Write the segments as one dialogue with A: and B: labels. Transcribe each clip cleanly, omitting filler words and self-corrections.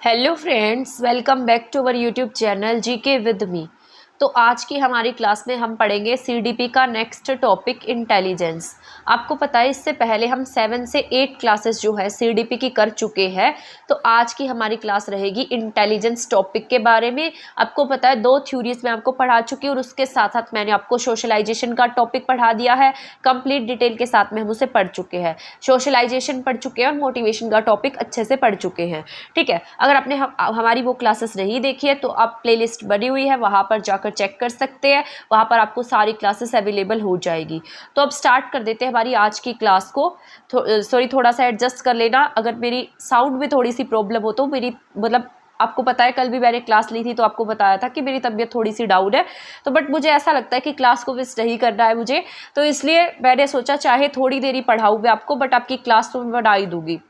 A: Hello friends, welcome back to our YouTube channel GK with me. तो आज की हमारी क्लास में हम पढ़ेंगे सीडीपी का नेक्स्ट टॉपिक इंटेलिजेंस। आपको पता है इससे पहले हम 7 से 8 क्लासेस जो है सीडीपी की कर चुके हैं। तो आज की हमारी क्लास रहेगी इंटेलिजेंस टॉपिक के बारे में। आपको पता है 2 थ्योरीज मैं आपको पढ़ा चुकी हूँ और उसके साथ साथ मैंने आपको सोशलाइजेशन का टॉपिक पढ़ा दिया है। कंप्लीट डिटेल के साथ में हम उसे पढ़ चुके हैं, सोशलाइजेशन पढ़ चुके हैं और मोटिवेशन का टॉपिक अच्छे से पढ़ चुके हैं। ठीक है, अगर आपने हमारी वो क्लासेस नहीं देखी है तो आप प्लेलिस्ट बनी हुई है, वहाँ पर जाकर चेक कर सकते हैं। वहाँ पर आपको सारी क्लासेस अवेलेबल हो जाएगी। तो अब स्टार्ट कर देते हैं हमारी आज की क्लास को। सॉरी, थोड़ा सा एडजस्ट कर लेना अगर मेरी साउंड में थोड़ी सी प्रॉब्लम हो तो। मेरी मतलब आपको पता है कल भी मैंने क्लास ली थी तो आपको बताया था कि मेरी तबीयत थोड़ी सी डाउन है। तो बट मुझे ऐसा लगता है कि क्लास को मिस नहीं करना है मुझे, तो इसलिए मैंने सोचा चाहे थोड़ी देर ही पढ़ाऊँ मैं आपको, बट आपकी क्लास तो मैं बढ़ा ही दूंगी।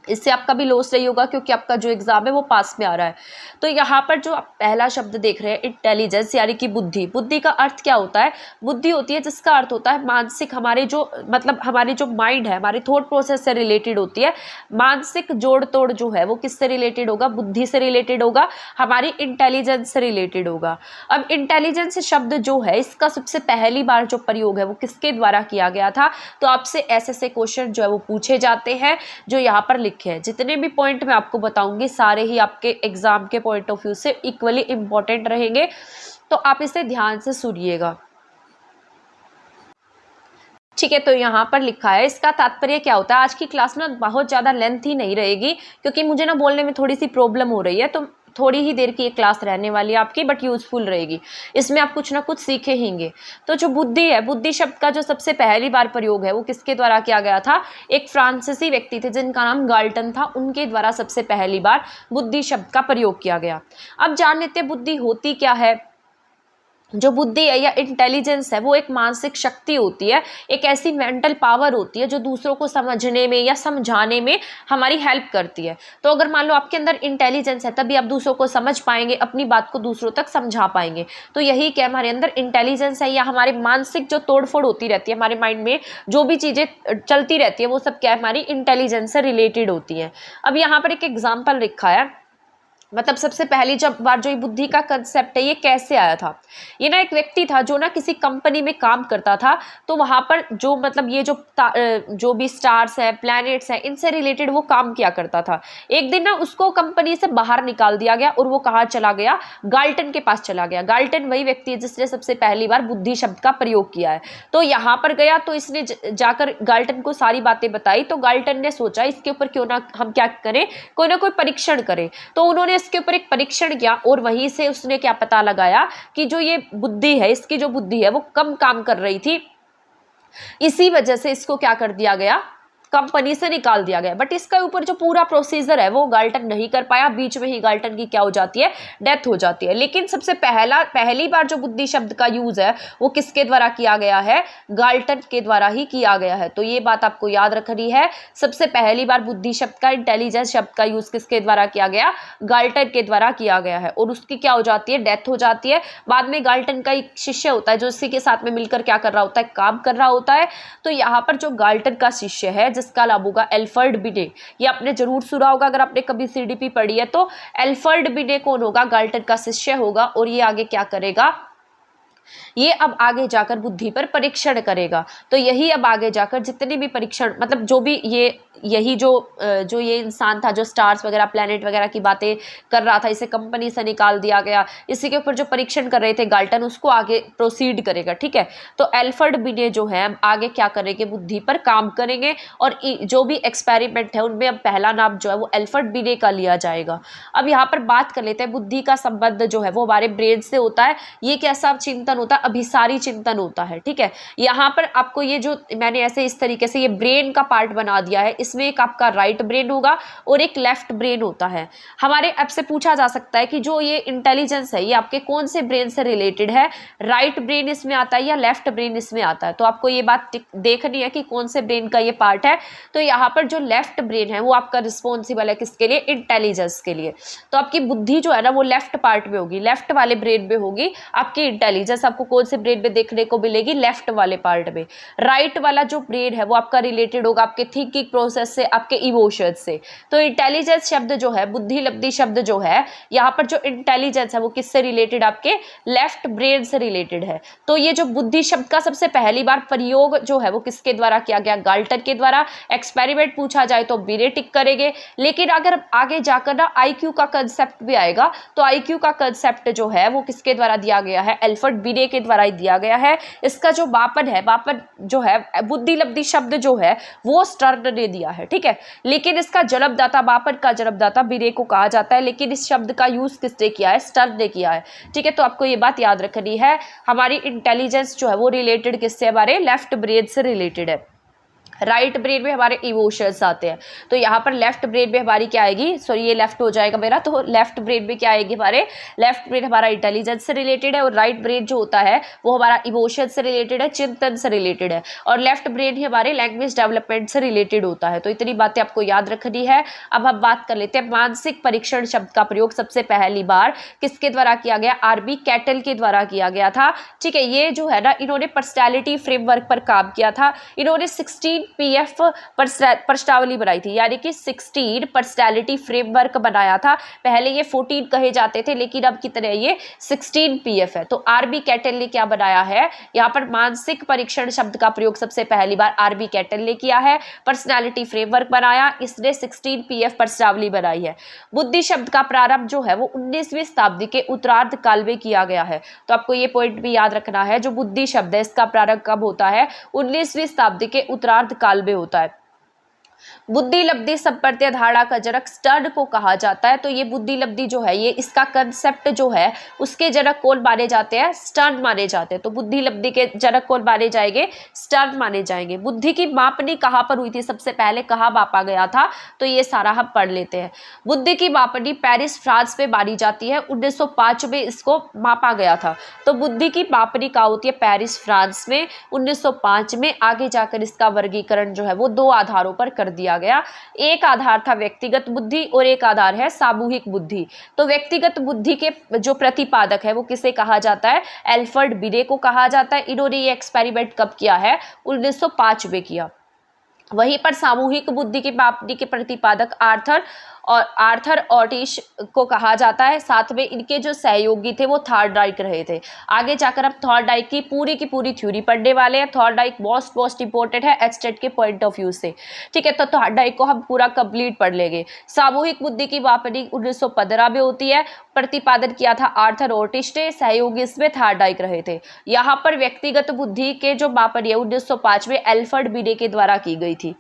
A: इससे आपका भी लॉस नहीं होगा क्योंकि आपका जो एग्जाम है वो पास में आ रहा है। तो यहाँ पर जो आप पहला शब्द देख रहे हैं इंटेलिजेंस यानी कि बुद्धि। बुद्धि का अर्थ क्या होता है? बुद्धि होती है जिसका अर्थ होता है मानसिक, हमारे जो मतलब हमारे जो माइंड है, हमारे थॉट प्रोसेस से रिलेटेड होती है। मानसिक जोड़ तोड़ जो है वो किससे रिलेटेड होगा? बुद्धि से रिलेटेड होगा, हमारी इंटेलिजेंस से रिलेटेड होगा। अब इंटेलिजेंस शब्द जो है इसका सबसे पहली बार जो प्रयोग है वो किसके द्वारा किया गया था? तो आपसे ऐसे क्वेश्चन जो है वो पूछे जाते हैं जो यहाँ पर लिखे हैं। जितने भी पॉइंट मैं आपको बताऊंगी सारे ही आपके एग्जाम के पॉइंट ऑफ व्यू से इक्वली इंपॉर्टेंट रहेंगे, तो आप इसे ध्यान से सुनिएगा। ठीक है, तो यहाँ पर लिखा है इसका तात्पर्य क्या होता है। आज की क्लास में बहुत ज़्यादा लेंथ ही नहीं रहेगी क्योंकि मुझे ना बोलने में थोड़ी सी प्रॉब्लम हो रही है, तो थोड़ी ही देर की ये क्लास रहने वाली है आपकी, बट यूजफुल रहेगी। इसमें आप कुछ ना कुछ सीखे होंगे। तो जो बुद्धि है, बुद्धि शब्द का जो सबसे पहली बार प्रयोग है वो किसके द्वारा किया गया था? एक फ्रांसीसी व्यक्ति थे जिनका नाम गाल्टन था, उनके द्वारा सबसे पहली बार बुद्धि शब्द का प्रयोग किया गया। अब जान लेते हैं बुद्धि होती क्या है। जो बुद्धि है या इंटेलिजेंस है वो एक मानसिक शक्ति होती है, एक ऐसी मेंटल पावर होती है जो दूसरों को समझने में या समझाने में हमारी हेल्प करती है। तो अगर मान लो आपके अंदर इंटेलिजेंस है तभी आप दूसरों को समझ पाएंगे, अपनी बात को दूसरों तक समझा पाएंगे। तो यही क्या हमारे अंदर इंटेलिजेंस है, या हमारे मानसिक जो तोड़फोड़ होती रहती है, हमारे माइंड में जो भी चीज़ें चलती रहती है वो सब क्या है? हमारी इंटेलिजेंस से रिलेटेड होती है। अब यहाँ पर एक एग्जाम्पल लिखा है, मतलब सबसे पहली जब बार जो ये बुद्धि का कंसेप्ट है ये कैसे आया था। ये ना एक व्यक्ति था जो ना किसी कंपनी में काम करता था। तो वहाँ पर जो मतलब ये जो भी स्टार्स है, प्लैनेट्स हैं, इनसे रिलेटेड वो काम किया करता था। एक दिन ना उसको कंपनी से बाहर निकाल दिया गया और वो कहाँ चला गया? गाल्टन के पास चला गया। गाल्टन वही व्यक्ति है जिसने सबसे पहली बार बुद्धि शब्द का प्रयोग किया है। तो यहाँ पर गया तो इसने जाकर गाल्टन को सारी बातें बताई। तो गाल्टन ने सोचा इसके ऊपर क्यों ना हम क्या करें, कोई ना कोई परीक्षण करें। तो उन्होंने इसके ऊपर एक परीक्षण किया और वहीं से उसने क्या पता लगाया कि जो ये बुद्धि है, इसकी जो बुद्धि है वो कम काम कर रही थी। इसी वजह से इसको क्या कर दिया गया? कंपनी से निकाल दिया गया। बट इसका ऊपर जो पूरा प्रोसीजर है वो गाल्टन नहीं कर पाया। बीच में ही गाल्टन की क्या हो जाती है? डेथ हो जाती है। लेकिन सबसे पहली बार जो बुद्धि शब्द का यूज है वो किसके द्वारा किया गया है? गाल्टन के द्वारा ही किया गया है। तो ये बात आपको याद रखनी है। सबसे पहली बार बुद्धि शब्द का, इंटेलिजेंस शब्द का यूज किसके द्वारा किया गया? गाल्टन के द्वारा किया गया है। और उसकी क्या हो जाती है? डेथ हो जाती है। बाद में गाल्टन का एक शिष्य होता है जो इसी के साथ में मिलकर क्या कर रहा होता है? काम कर रहा होता है। तो यहाँ पर जो गाल्टन का शिष्य है जिसका नाम होगा एल्फ्रेड बिने, ये आपने जरूर सुना होगा अगर आपने कभी सीडीपी पढ़ी है। तो एल्फ्रेड बिने कौन होगा? गाल्टन का शिष्य होगा। और ये आगे क्या करेगा? ये अब आगे जाकर बुद्धि पर परीक्षण करेगा। तो यही अब आगे जाकर जितने भी परीक्षण, मतलब जो भी यही जो ये इंसान था जो स्टार्स वगैरह, प्लैनेट वगैरह की बातें कर रहा था, इसे कंपनी से निकाल दिया गया, इसी के ऊपर जो परीक्षण कर रहे थे गाल्टन, उसको आगे प्रोसीड करेगा। ठीक है, तो एल्फ्रेड बिने जो है आगे क्या करेंगे? बुद्धि पर काम करेंगे। और जो भी एक्सपेरिमेंट है उनमें अब पहला नाम जो है वो एल्फ्रेड बिने का लिया जाएगा। अब यहाँ पर बात कर लेते हैं बुद्धि का संबंध जो है वो हमारे ब्रेन से होता है। ये कैसा चिंतन होता है? अभिसारी चिंतन होता है। ठीक है, यहाँ पर आपको ये जो मैंने ऐसे इस तरीके से ये ब्रेन का पार्ट बना दिया है, इसमें एक आपका राइट ब्रेन होगा और एक लेफ्ट ब्रेन होता है। हमारे आपसे पूछा जा सकता है कि जो ये इंटेलिजेंस है ये आपके कौन से ब्रेन से रिलेटेड है? राइट ब्रेन इसमें आता है या लेफ्ट ब्रेन इसमें आता है? तो आपको ये बात देखनी है कि कौन से ब्रेन का ये पार्ट है। तो यहाँ पर जो लेफ्ट ब्रेन है वो आपका रिस्पॉन्सिबल है किसके लिए? इंटेलिजेंस के लिए। तो आपकी बुद्धि जो है ना वो लेफ्ट पार्ट में होगी, लेफ्ट वाले ब्रेन में होगी आपकी इंटेलिजेंस। आपको कौन से ब्रेन में देखने को मिलेगी, लेफ्ट वाले पार्ट में। राइट वाला जो ब्रेन है वो आपका रिलेटेड होगा आपके थिंकिंग प्रोसेस से, आपके इमोशन से। तो इंटेलिजेंस शब्द जो है, बुद्धि लब्धि शब्द जो है, यहाँ पर जो इंटेलिजेंस है वो किससे रिलेटेड, आपके लेफ्ट ब्रेन से रिलेटेड है। तो ये जो बुद्धि शब्द का सबसे पहली बार प्रयोग जो है वो किसके द्वारा किया गया, गाल्टन के द्वारा। एक्सपेरिमेंट पूछा जाए तो बिरे टिक करेंगे। लेकिन अगर आगे जाकर ना आईक्यू का कंसेप्ट भी आएगा तो आईक्यू का कंसेप्ट जो है वो किसके द्वारा दिया गया है, एल्फ्रेड बिरे के द्वारा ही दिया गया है। इसका जो वापन है, वापन जो है बुद्धि लब्धि शब्द जो है वो स्टर्न ने दिया है, ठीक है। लेकिन इसका जन्मदाता, वापन का जन्मदाता बिरे को कहा जाता है, लेकिन इस शब्द का यूज किसने किया है, स्टर्न ने किया है, ठीक है। तो आपको ये बात याद रखनी है, हमारी इंटेलिजेंस जो है वो रिलेटेड किससे, हमारे लेफ्ट ब्रेन से रिलेटेड है। राइट ब्रेन में हमारे इमोशंस आते हैं। तो यहाँ पर लेफ्ट ब्रेन में हमारी क्या आएगी, सॉरी ये लेफ्ट हो जाएगा मेरा, तो लेफ्ट ब्रेन में क्या आएगी, हमारे लेफ्ट ब्रेन हमारा इंटेलिजेंस से रिलेटेड है, और राइट ब्रेन जो होता है वो हमारा इमोशन से रिलेटेड है, चिंतन से रिलेटेड है, और लेफ्ट ब्रेन ही हमारे लैंग्वेज डेवलपमेंट से रिलेटेड होता है। तो इतनी बातें आपको याद रखनी है। अब हम बात कर लेते हैं, मानसिक परीक्षण शब्द का प्रयोग सबसे पहली बार किसके द्वारा किया गया, आरबी कैटल के द्वारा किया गया था, ठीक है। ये जो है ना, इन्होंने पर्सनैलिटी फ्रेमवर्क पर काम किया था। इन्होंने 16 PF प्रश्नावली बनाई थी, यानी कि 16 पर्सनैलिटी फ्रेमवर्क बनाया था। पहले ये 14 कहे जाते थे, लेकिन अब कितने, ये 16 PF है। तो आरबी कैटल ने क्या बनाया है, यहाँ पर मानसिक परीक्षण शब्द का प्रयोग सबसे पहली बार आरबी कैटल ने किया है। पर्सनैलिटी फ्रेमवर्क बनाया, इसने 16 PF प्रश्नावली बनाई है। बुद्धि शब्द का प्रारंभ जो है वो 19वीं शताब्दी के उत्तरार्ध काल में किया गया है। तो आपको ये पॉइंट भी याद रखना है, जो बुद्धि शब्द है इसका प्रारंभ कब होता है, 19वीं शताब्दी के उत्तरार्ध काल में होता है। बुद्धि लब्धि संप्रत्यय धारणा का जनक स्टर्न को कहा जाता है। तो ये बुद्धि लब्धि जो है, ये इसका कंसेप्ट जो है उसके जनक कौन माने जाते हैं, स्टर्न माने जाते हैं। तो बुद्धि लब्धि के जनक कौन माने जाएंगे, स्टर्न माने जाएंगे। बुद्धि की मापनी कहाँ पर हुई थी, सबसे पहले कहाँ मापा गया था, तो ये सारा हम पढ़ लेते हैं। बुद्धि की मापनी पेरिस फ्रांस में मानी जाती है, 1905 में इसको मापा गया था। तो बुद्धि की मापनी कहाँ होती है, पेरिस फ्रांस में 1905 में। आगे जाकर इसका वर्गीकरण जो है वो 2 आधारों पर कर दिया गया। एक आधार था व्यक्तिगत बुद्धि और एक आधार है सामूहिक बुद्धि। तो व्यक्तिगत बुद्धि के जो प्रतिपादक है वो किसे कहा जाता है, एल्फ्रेड बिरे को कहा जाता है। इन्होंने ये एक्सपेरिमेंट कब किया है, 1905 में किया। वहीं पर सामूहिक बुद्धि की मापनी के प्रतिपादक आर्थर ऑटिश को कहा जाता है। साथ में इनके जो सहयोगी थे वो थॉर्नडाइक रहे थे। आगे जाकर हम थॉर्नडाइक की पूरी थ्योरी पढ़ने वाले हैं। थॉर्नडाइक मोस्ट इंपॉर्टेंट है एचटेट के पॉइंट ऑफ व्यू से, ठीक है। तो थॉर्नडाइक को हम पूरा कंप्लीट पढ़ लेंगे। सामूहिक बुद्धि की मापनी 1915 में होती है। प्रतिपादन किया था आर्थर ऑटिश ने, सहयोगी इसमें थॉर्नडाइक रहे थे। यहाँ पर व्यक्तिगत बुद्धि के जो मापनी है 1905 में एल्फ्रेड बिरे के द्वारा की गई थी।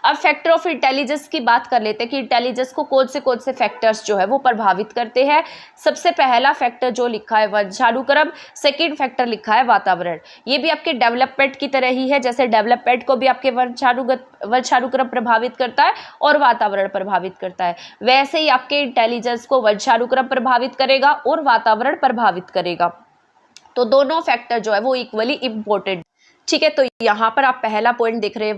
A: अब फैक्टर ऑफ इंटेलिजेंस की बात कर लेते हैं कि इंटेलिजेंस को कौन से फैक्टर्स जो है वो प्रभावित करते हैं। सबसे पहला फैक्टर जो लिखा है वंशानुक्रम, सेकंड फैक्टर लिखा है वातावरण। ये भी आपके डेवलपमेंट की तरह ही है, जैसे डेवलपमेंट को भी आपके वंशानुक्रम प्रभावित करता है और वातावरण प्रभावित करता है, वैसे ही आपके इंटेलिजेंस को वंशानुक्रम प्रभावित करेगा और वातावरण प्रभावित करेगा। तो दोनों फैक्टर जो है वो इक्वली इंपॉर्टेंट, ठीक है। तो यहाँ पर आप पहला पॉइंट देख रहे हैं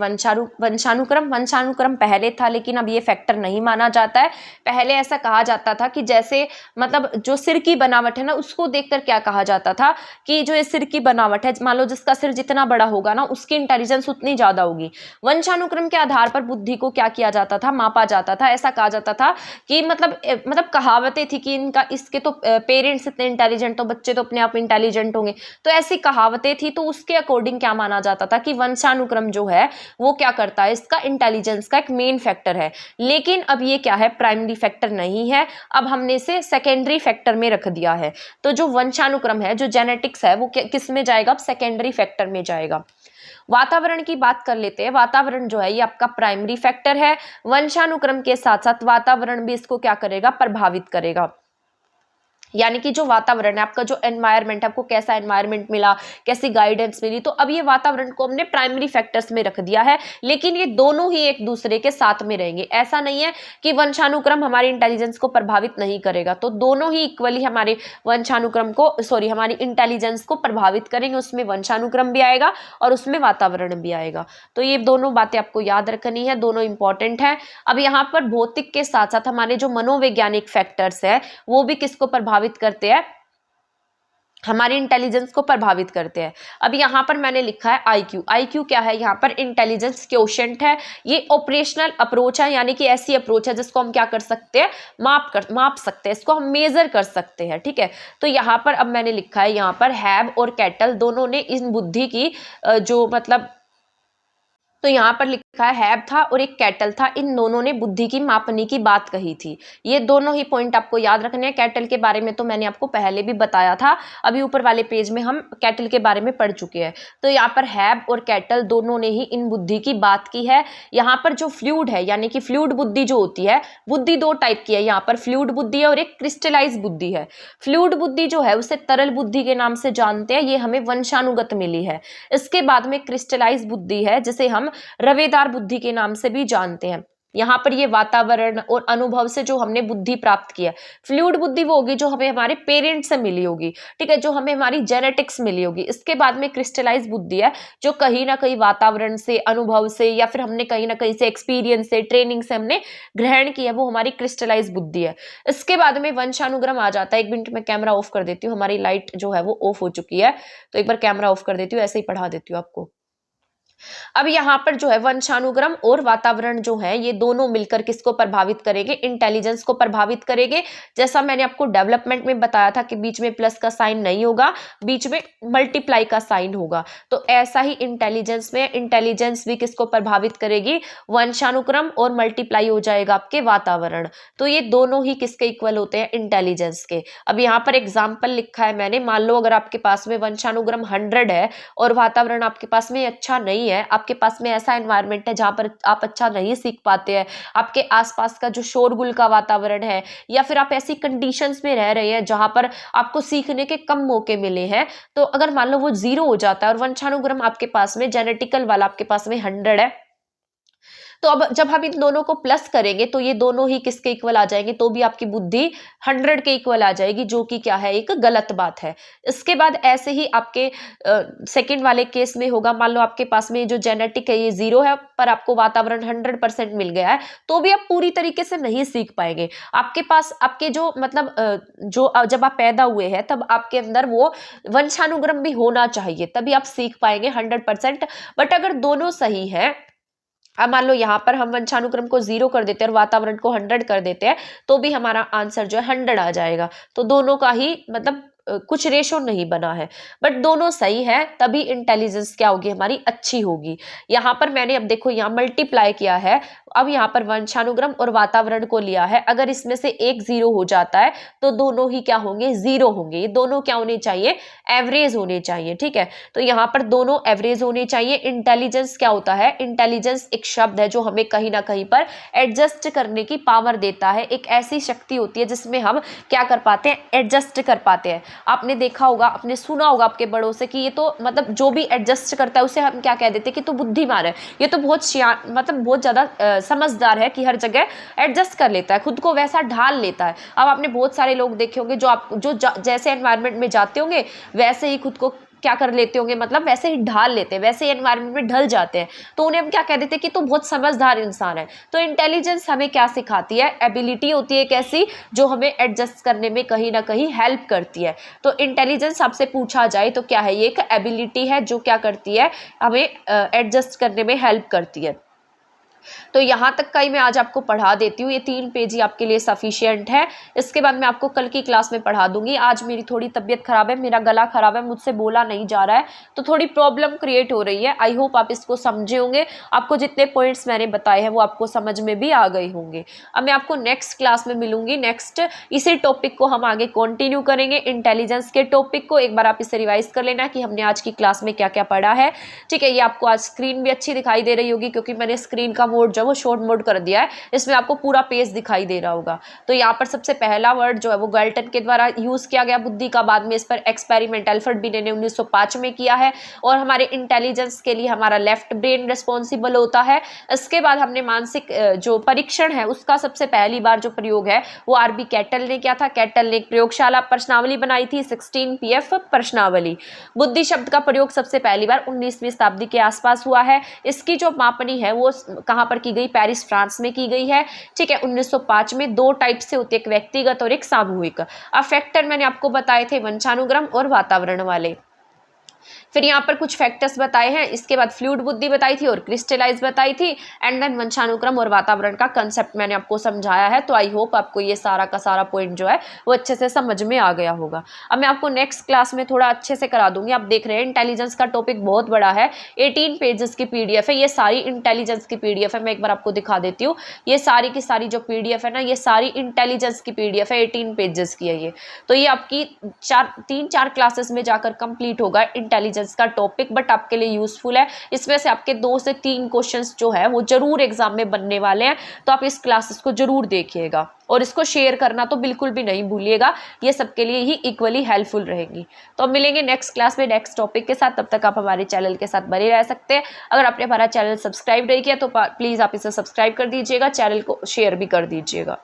A: वंशानुक्रम पहले था, लेकिन अब ये फैक्टर नहीं माना जाता है। पहले ऐसा कहा जाता था कि जैसे मतलब जो सिर की बनावट है ना, उसको देखकर क्या कहा जाता था कि जो ये सिर की बनावट है, मान लो जिसका सिर जितना बड़ा होगा ना उसकी इंटेलिजेंस उतनी ज्यादा होगी। वंशानुक्रम के आधार पर बुद्धि को क्या किया जाता था, मापा जाता था। ऐसा कहा जाता था कि मतलब कहावतें थी कि इनका इसके तो पेरेंट्स इतने इंटेलिजेंट, तो बच्चे तो अपने आप इंटेलिजेंट होंगे। तो ऐसी कहावतें थी। तो उसके अकॉर्डिंग क्या माना जाता था कि वंशानुक्रम जो है वो क्या करता है, इसका इंटेलिजेंस का एक मेन फैक्टर है। लेकिन अब ये क्या है, प्राइमरी फैक्टर नहीं है, अब हमने इसे सेकेंडरी फैक्टर में रख दिया है। तो जो वंशानुक्रम है, जो जेनेटिक्स है, वो किस में जाएगा, अब सेकेंडरी फैक्टर में जाएगा। वातावरण की बात कर लेते हैं। वातावरण जो है ये आपका प्राइमरी फैक्टर है। वंशानुक्रम के साथ साथ वातावरण भी इसको क्या करेगा, प्रभावित करेगा। यानी कि जो वातावरण है, आपका जो एनवायरनमेंट है, आपको कैसा एनवायरनमेंट मिला, कैसी गाइडेंस मिली, तो अब ये वातावरण को हमने प्राइमरी फैक्टर्स में रख दिया है। लेकिन ये दोनों ही एक दूसरे के साथ में रहेंगे। ऐसा नहीं है कि वंशानुक्रम हमारी इंटेलिजेंस को प्रभावित नहीं करेगा, तो दोनों ही इक्वली हमारे हमारी इंटेलिजेंस को प्रभावित करेंगे। उसमें वंशानुक्रम भी आएगा और उसमें वातावरण भी आएगा। तो ये दोनों बातें आपको याद रखनी है, दोनों इंपॉर्टेंट है। अब यहाँ पर भौतिक के साथ साथ हमारे जो मनोवैज्ञानिक फैक्टर्स है वो भी किसको प्रभावित करते हैं, हमारी इंटेलिजेंस को प्रभावित करते हैं। अब यहाँ पर मैंने लिखा है आईक्यू। आईक्यू क्या है? यहाँ पर इंटेलिजेंस क्वोशेंट है। ये ऑपरेशनल अप्रोच है, यानी कि ऐसी अप्रोच है जिसको हम क्या कर सकते हैं, माप सकते हैं, इसको हम मेजर कर सकते हैं। ठीक है, तो यहाँ पर अब मैंने लिखा है, यहाँ पर हैब और कैटल दोनों ने इन बुद्धि की जो मतलब, तो यहाँ पर लिखा है हैब था और एक कैटल था, इन दोनों ने बुद्धि की मापनी की बात कही थी। ये दोनों ही पॉइंट आपको याद रखने हैं। कैटल के बारे में तो मैंने आपको पहले भी बताया था, अभी ऊपर वाले पेज में हम कैटल के बारे में पढ़ चुके हैं। तो यहाँ पर हैब और कैटल दोनों ने ही इन बुद्धि की बात की है। यहाँ पर जो फ्लूइड है, यानी कि फ्लूइड बुद्धि जो होती है, बुद्धि दो टाइप की है। यहाँ पर फ्लूइड बुद्धि है और एक क्रिस्टलाइज बुद्धि है। फ्लूइड बुद्धि जो है उसे तरल बुद्धि के नाम से जानते हैं, ये हमें वंशानुगत मिली है। इसके बाद में क्रिस्टलाइज बुद्धि है, जिसे हम रवेदार बुद्धि के नाम से भी जानते हैं। यहाँ पर ये वातावरण और अनुभव से जो हमने बुद्धि प्राप्त किया। फ्लूइड बुद्धि वो होगी जो हमें हमारे पेरेंट्स से मिली होगी, ठीक है, जो हमें हमारी जेनेटिक्स मिली होगी। इसके बाद में क्रिस्टलाइज बुद्धि है, जो कहीं ना कहीं वातावरण से, अनुभव से, या फिर हमने कहीं ना कहीं से एक्सपीरियंस से, ट्रेनिंग से हमने ग्रहण किया, वो हमारी क्रिस्टलाइज बुद्धि है। इसके बाद में वंशानुक्रम आ जाता है। एक मिनट में कैमरा ऑफ कर देती हूँ, हमारी लाइट जो है वो ऑफ हो चुकी है, तो एक बार कैमरा ऑफ कर देती हूँ, ऐसे ही पढ़ा देती हूँ आपको। अब यहाँ पर जो है वंशानुक्रम और वातावरण जो है, ये दोनों मिलकर किसको प्रभावित करेंगे, इंटेलिजेंस को प्रभावित करेंगे। जैसा मैंने आपको डेवलपमेंट में बताया था कि बीच में प्लस का साइन नहीं होगा, बीच में मल्टीप्लाई का साइन होगा। तो ऐसा ही इंटेलिजेंस में, इंटेलिजेंस भी किसको प्रभावित करेगी, वंशानुक्रम, और मल्टीप्लाई हो जाएगा आपके वातावरण। तो ये दोनों ही किसके इक्वल होते हैं, इंटेलिजेंस के। अब यहाँ पर एग्जाम्पल लिखा है मैंने, मान लो अगर आपके पास में वंशानुक्रम 100 है और वातावरण आपके पास में अच्छा नहीं है, आपके पास में ऐसा एनवायरनमेंट है जहां पर आप अच्छा नहीं सीख पाते हैं, आपके आसपास का जो शोरगुल का वातावरण है, या फिर आप ऐसी कंडीशंस में रह रहे हैं जहां पर आपको सीखने के कम मौके मिले हैं, तो अगर मान लो वो 0 हो जाता है और वंशानुक्रम आपके पास में, जेनेटिकल वाला आपके पास में 100 है, तो अब जब हम इन दोनों को प्लस करेंगे तो ये दोनों ही किसके इक्वल आ जाएंगे, तो भी आपकी बुद्धि 100 के इक्वल आ जाएगी, जो कि क्या है, एक गलत बात है। इसके बाद ऐसे ही आपके सेकंड वाले केस में होगा, मान लो आपके पास में जो जेनेटिक है ये 0 है, पर आपको वातावरण 100% मिल गया है, तो भी आप पूरी तरीके से नहीं सीख पाएंगे। आपके पास आपके जो मतलब जो जब आप पैदा हुए हैं तब आपके अंदर वो वंशानुक्रम भी होना चाहिए, तभी आप सीख पाएंगे 100%। बट अगर दोनों सही है, अब मान लो यहाँ पर हम वंशानुक्रम को 0 कर देते हैं और वातावरण को 100 कर देते हैं, तो भी हमारा आंसर जो है 100 आ जाएगा। तो दोनों का ही मतलब कुछ रेशो नहीं बना है, बट दोनों सही है, तभी इंटेलिजेंस क्या होगी, हमारी अच्छी होगी। यहाँ पर मैंने अब देखो यहाँ मल्टीप्लाई किया है, अब यहाँ पर वंशानुक्रम और वातावरण को लिया है, अगर इसमें से एक 0 हो जाता है तो दोनों ही क्या होंगे, 0 होंगे। ये दोनों क्या होने चाहिए, एवरेज होने चाहिए। ठीक है, तो यहाँ पर दोनों एवरेज होने चाहिए। इंटेलिजेंस क्या होता है, इंटेलिजेंस एक शब्द है जो हमें कहीं ना कहीं पर एडजस्ट करने की पावर देता है। एक ऐसी शक्ति होती है जिसमें हम क्या कर पाते हैं, एडजस्ट कर पाते हैं। आपने देखा होगा, आपने सुना होगा आपके बड़ों से कि ये तो मतलब जो भी एडजस्ट करता है उसे हम क्या कह देते हैं कि तो बुद्धिमान है, ये तो बहुत मतलब बहुत ज्यादा समझदार है कि हर जगह एडजस्ट कर लेता है, खुद को वैसा ढाल लेता है। अब आपने बहुत सारे लोग देखे होंगे जो जैसे एनवायरनमेंट में जाते होंगे वैसे ही खुद को क्या कर लेते होंगे, मतलब वैसे ही ढाल लेते हैं, वैसे ही एनवायरनमेंट में ढल जाते हैं, तो उन्हें हम क्या कह देते हैं कि तो बहुत समझदार इंसान है। तो इंटेलिजेंस हमें क्या सिखाती है, एबिलिटी होती है एक ऐसी जो हमें एडजस्ट करने में कहीं ना कहीं हेल्प करती है। तो इंटेलिजेंस आपसे पूछा जाए तो क्या है, ये एक एबिलिटी है जो क्या करती है, हमें एडजस्ट करने में हेल्प करती है। तो यहाँ तक का ही मैं आज आपको पढ़ा देती हूँ, ये 3 पेज ही आपके लिए सफिशिएंट है। इसके बाद मैं आपको कल की क्लास में पढ़ा दूंगी। आज मेरी थोड़ी तबीयत खराब है, मेरा गला खराब है, मुझसे बोला नहीं जा रहा है, तो थोड़ी प्रॉब्लम क्रिएट हो रही है। आई होप आप इसको समझे होंगे, आपको जितने पॉइंट्स मैंने बताए हैं वो आपको समझ में भी आ गए होंगे। अब मैं आपको नेक्स्ट क्लास में मिलूंगी, नेक्स्ट इसी टॉपिक को हम आगे कंटिन्यू करेंगे, इंटेलिजेंस के टॉपिक को। एक बार आप इसे रिवाइज कर लेना कि हमने आज की क्लास में क्या क्या पढ़ा है। ठीक है, ये आपको आज स्क्रीन भी अच्छी दिखाई दे रही होगी क्योंकि मैंने स्क्रीन का मोड जो वो शॉर्ट मोड कर दिया है, इसमें आपको पूरा पेज दिखाई दे रहा होगा। तो यहाँ पर सबसे पहला वर्ड जो है वो गैल्टन के द्वारा यूज किया गया बुद्धि का, बाद में इस पर एक्सपेरिमेंट अल्फ्रेड बिने ने 1905 में किया है। और हमारे इंटेलिजेंस के लिए हमारा लेफ्ट ब्रेन रिस्पॉन्सिबल होता है। इसके बाद हमने मानसिक जो परीक्षण है उसका सबसे पहली बार जो प्रयोग है वो आरबी कैटल ने किया था। कैटल ने एक प्रयोगशाला प्रश्नावली बनाई थी, 16 PF प्रश्नावली। बुद्धि शब्द का प्रयोग सबसे पहली बार 19वीं शताब्दी के आसपास हुआ है। इसकी जो मापनी है वो कहाँ कहाँ पर की गई, पेरिस फ्रांस में की गई है। ठीक है, 1905 में। 2 टाइप से होती है, एक व्यक्तिगत और एक सामूहिक। अब फैक्टर मैंने आपको बताए थे वंशानुक्रम और वातावरण वाले। फिर यहाँ पर कुछ फैक्टर्स बताए हैं, इसके बाद फ्लूइड बुद्धि बताई थी और क्रिस्टलाइज बताई थी, एंड देन वंशानुक्रम और वातावरण का कंसेप्ट मैंने आपको समझाया है। तो आई होप आपको ये सारा का सारा पॉइंट जो है वो अच्छे से समझ में आ गया होगा। अब मैं आपको नेक्स्ट क्लास में थोड़ा अच्छे से करा दूंगी। आप देख रहे हैं इंटेलिजेंस का टॉपिक बहुत बड़ा है, 18 पेजेस की PDF है, ये सारी इंटेलिजेंस की PDF है। मैं एक बार आपको दिखा देती हूँ, ये सारी की सारी जो PDF है ना, ये सारी इंटेलिजेंस की PDF है, 18 पेजेस की है ये। तो ये आपकी 3-4 क्लासेस में जाकर कंप्लीट होगा इंटेलिजेंस का टॉपिक, बट आपके लिए यूजफुल है। इसमें से आपके 2 से 3 क्वेश्चंस जो है वो जरूर एग्जाम में बनने वाले हैं, तो आप इस क्लासेस को जरूर देखिएगा और इसको शेयर करना तो बिल्कुल भी नहीं भूलिएगा, ये सबके लिए ही इक्वली हेल्पफुल रहेगी। तो अब मिलेंगे नेक्स्ट क्लास में नेक्स्ट टॉपिक के साथ, तब तक आप हमारे चैनल के साथ बने रह सकते हैं। अगर आपने हमारा चैनल सब्सक्राइब नहीं किया तो प्लीज़ आप इसे सब्सक्राइब कर दीजिएगा, चैनल को शेयर भी कर दीजिएगा।